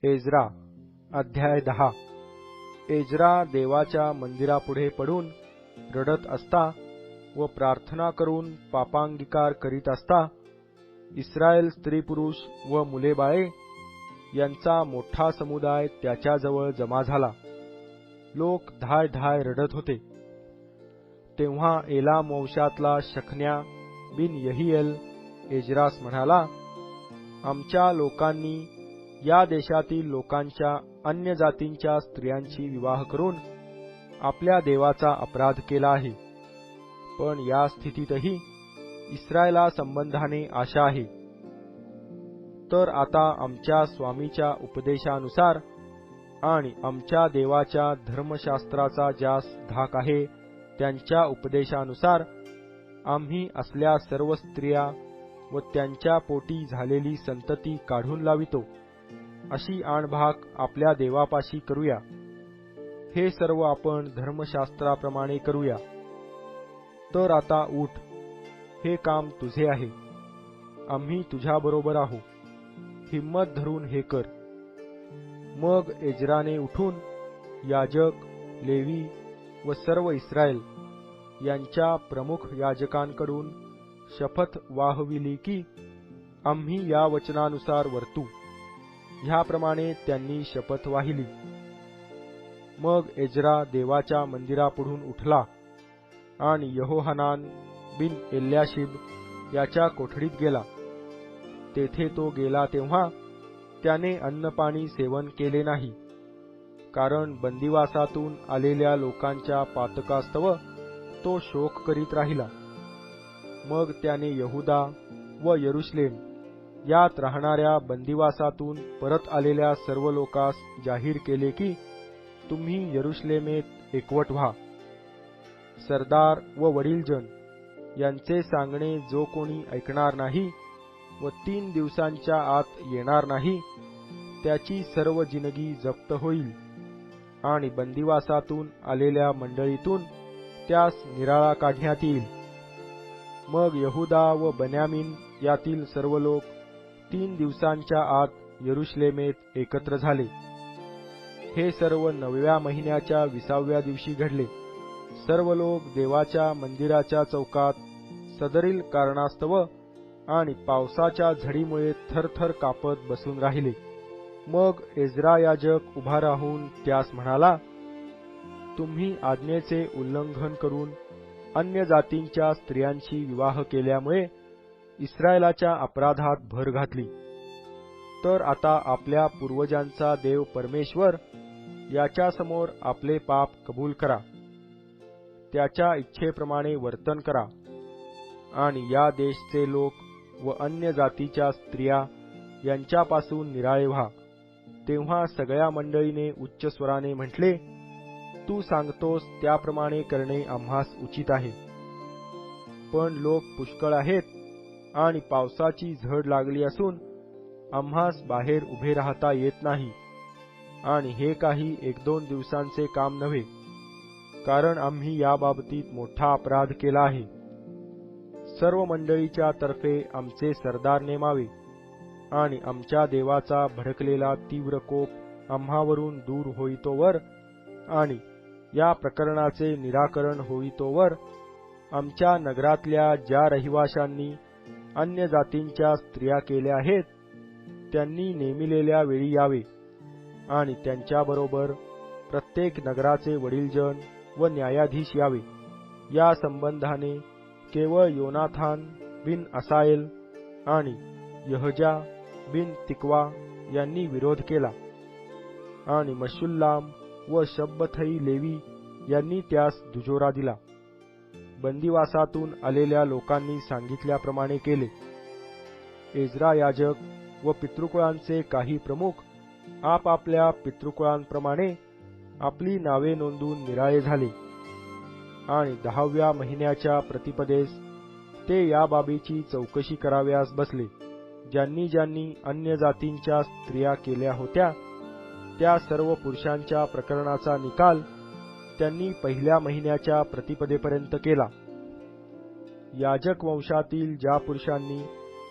Ezra अध्याय 10। Ezra देवाच्या मंदिरापुढे पडून रडत असता व प्रार्थना करून पापांगीकार करीत असता इस्रायल स्त्री पुरुष व मुले बाळे यांचा मोठा समुदाय त्याच्याजवळ जमा झाला। लोक धाय धाय रडत होते। तेव्हा एलाम वंशातला शखन्या बिन यहिएल एज्रास म्हणाला, आमच्या लोकांनी या देशातील लोकांच्या अन्य जातींच्या स्त्रियांची विवाह करून आपल्या देवाचा अपराध केला आहे। पण या स्थितीतही इस्रायला संबंधाने आशा आहे। तर आता आमच्या स्वामीच्या उपदेशानुसार आणि आमच्या देवाच्या धर्मशास्त्राचा ज्यास धाक आहे त्यांच्या उपदेशानुसार आम्ही असल्या सर्व स्त्रिया व त्यांच्या पोटी झालेली संतती काढून लावितो, अशी आणभाक आपल्या देवापाशी करूया। हे सर्व आपण धर्मशास्त्राप्रमाणे करूया। तर आता उठ, हे काम तुझे आहे, आम्ही तुझ्याबरोबर आहोत, हिम्मत धरून हे कर। मग एज्राने उठून याजक, लेवी व सर्व इस्रायल यांच्या प्रमुख याजकांकडून शपथ वाहविली की आम्ही या वचनानुसार वर्तू। ह्याप्रमाणे त्यांनी शपथ वाहिली। मग एज्रा देवाच्या मंदिरापुढून उठला आणि यहोहानान बिन एल्याशीब याच्या कोठडीत गेला। तेथे तो गेला तेव्हा त्याने अन्नपाणी सेवन केले नाही, कारण बंदिवासातून आलेल्या लोकांच्या पातकास्तव तो शोक करीत राहिला। मग त्याने यहुदा व यरुशलेम यात राहणाऱ्या बंदिवासातून परत आलेल्या सर्व लोकांस जाहीर केले की तुम्ही यरुशलेमेत एकवट व्हा। सरदार व वडीलजन यांचे सांगणे जो कोणी ऐकणार नाही व 3 दिवसांच्या आत येणार नाही त्याची सर्व जिनगी जप्त होईल आणि बंदिवासातून आलेल्या मंडळीतून त्यास निराळा काढण्यात येईल। मग यहुदा व बेन्यामीन यातील सर्व लोक 3 दिवसांच्या आत यरुशलेमेत एकत्र झाले। हे सर्व 9व्या महिन्याच्या 20व्या दिवशी घडले। सर्व लोक देवाच्या मंदिराच्या चौकात सदरील कारणास्तव आणि पावसाच्या झडीमुळे थरथर कापत बसून राहिले। मग एज्रा याजक उभा राहून त्यास म्हणाला, तुम्ही आज्ञेचे उल्लंघन करून अन्य जातींच्या स्त्रियांशी विवाह केल्यामुळे इस्रायलाच्या अपराधात भर घातली। तर आता आपल्या पूर्वजांचा देव परमेश्वर याच्यासमोर आपले पाप कबूल करा, त्याच्या इच्छेप्रमाणे वर्तन करा आणि या देशचे लोक व अन्य जातीच्या स्त्रिया यांच्यापासून निराळे व्हा। तेव्हा सगळ्या मंडळीने उच्च स्वराने म्हटले, तू सांगतोस त्याप्रमाणे करणे आम्हास उचित आहे। पण लोक पुष्कळ आहेत आणि पावसाची झड लागली असून आम्हास बाहेर उभे राहता येत नाही, आणि हे काही 1-2 दिवसांचे काम नव्हे, कारण आम्ही याबाबतीत मोठा अपराध केला आहे। सर्व मंडळीच्या तर्फे आमचे सरदार नेमावे आणि आमच्या देवाचा भडकलेला तीव्र कोप आम्हावरून दूर होईतोवर आणि या प्रकरणाचे निराकरण होईतोवर आमच्या नगरातल्या ज्या रहिवाशांनी अन्य जातींच्या स्त्रिया केल्या आहेत त्यांनी नेमिलेल्या वेळी यावे आणि त्यांच्याबरोबर प्रत्येक नगराचे वडीलजन व न्यायाधीश यावे। या संबंधाने केवळ योनाथान बिन असाएल आणि यहजा बिन तिकवा यांनी विरोध केला आणि मशुल्लाम व शब्बथई लेवी यांनी त्यास दुजोरा दिला। बंदिवासातून आलेल्या लोकांनी सांगितल्याप्रमाणे केले। एज्रा याजक व पितृकुळांचे काही प्रमुख आपापल्या पितृकुळांप्रमाणे आपली नावे नोंदून निराळे झाले आणि 10व्या महिन्याच्या प्रतिपदेस ते या बाबीची चौकशी कराव्यास बसले। ज्यांनी ज्यांनी अन्य जातींच्या स्त्रिया केल्या होत्या त्या सर्व पुरुषांच्या प्रकरणाचा निकाल त्यांनी 1ल्या महिन्याच्या प्रतिपदेपर्यंत केला। याजक वंशातील ज्या पुरुषांनी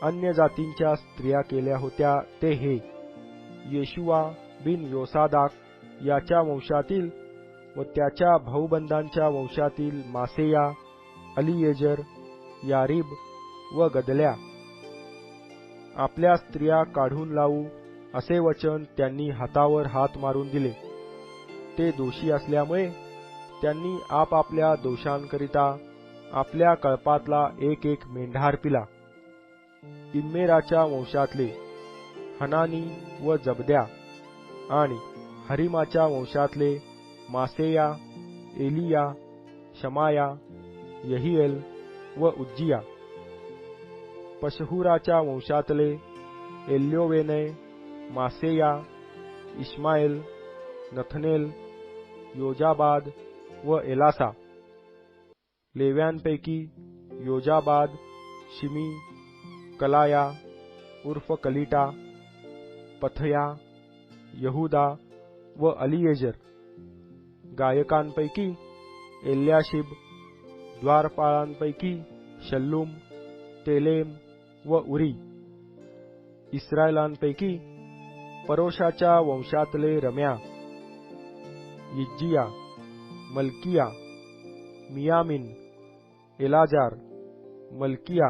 अन्य जातींच्या स्त्रिया केल्या होत्या ते हे, येशुवा बिन योसादाक याच्या वंशातील व त्याच्या भाऊबंदांच्या वंशातील मासेया, अलिएजर, यारीब व गदल्या. आपल्या स्त्रिया काढून लावू असे वचन त्यांनी हातावर हात मारून दिले. ते दोषी असल्यामुळे त्यांनी आपापल्या दोषांकरिता आपल्या कळपातला एक एक मेंढार पिला. इम्मेराच्या वंशातले हनानी व जबद्या आणि हरिमाच्या वंशातले मासेया, एलिया, शमाया, यहिएल व उज्जिया. पशहुराच्या वंशातले एल्योवेनय, मासेया, इश्माएल, नथनेल, योजाबाद व एलासा. लेव्यांपैकी योजाबाद, शिमी, कलाया उर्फ कलिटा, पथया, यहुदा व अलिएजर. गायकांपैकी एल्याशिब. द्वारपाळांपैकी शल्लूम, तेलेम व उरी. इस्रायलांपैकी परोशाच्या वंशातले रम्या, यिज्जिया, मल्किया, मियामिन, एलाजार, मल्किया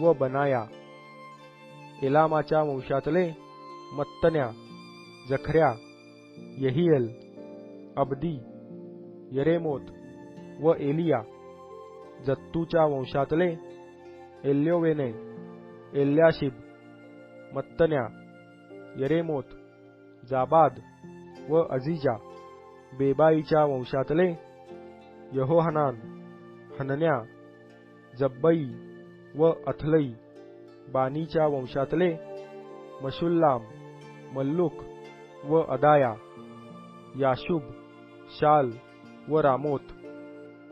व बनाया. एलामाच्या वंशातले मत्तन्या, जखर्या, यहिएल, अब्दी, यरेमोत व एलिया. जत्तूच्या वंशातले एल्योवेने, एल्याशिब, मत्तन्या, यरेमोत, जाबाद व अझिजा. बेबाईच्या वंशातले यहोहनान, हनन्या, जब्बई व अथलई. बानीच्या वंशातले मशुल्लाम, मल्लुक व अदाया, याशुब, शाल व रामोत.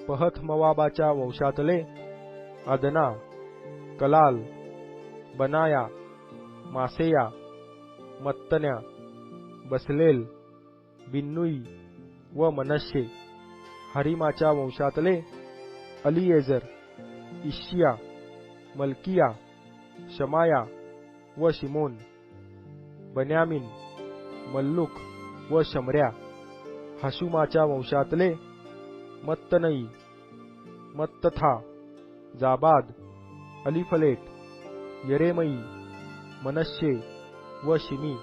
पहत मवाबाच्या वंशातले अदना, कलाल, बनाया, मासेया, मत्तन्या, बसलेल, बिन्नुई व मनश्शे. हरिमाच्या वंशातले अलिएजर, इश्शिया, मल्किया, शमाया व शिमोन. बन्यामीन, मल्लुक व शमर्या. हशुमाच्या वंशातले मत्तनई, मत्तथा, जाबाद, अलिफलेट, यरेमई, मनश्शे व शिमी.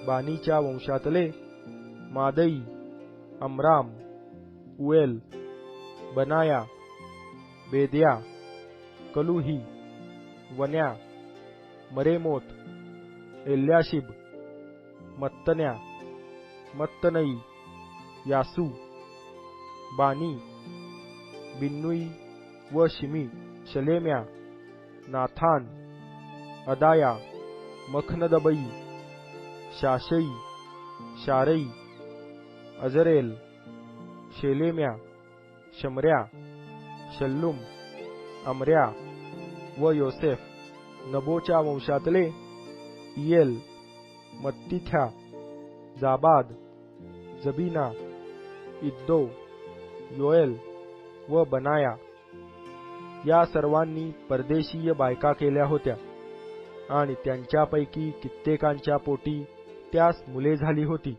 बानीच्या वंशातले मादई, अमराम, उएल, बनाया, बेद्या, कलुही, वन्या, मरेमोत, एल्याशिब, मत्तन्या, मत्तनई, यासू. बानी, बिन्नुई व शिमी. शलेम्या, नाथान, अदाया, मखनदबई, शाशई, शारई, अजरेल, शेलेम्या, शमर्या, शल्लूम, अमर्या व योसेफ. नबोच्या वंशातले इयेल, मत्तिथ्या, जाबाद, जबीना, इद्दो, योएल व बनाया. या सर्वांनी परदेशीय बायका केल्या होत्या आणि त्यांच्यापैकी कित्येकांच्या पोटी त्यास मुले झाली होती.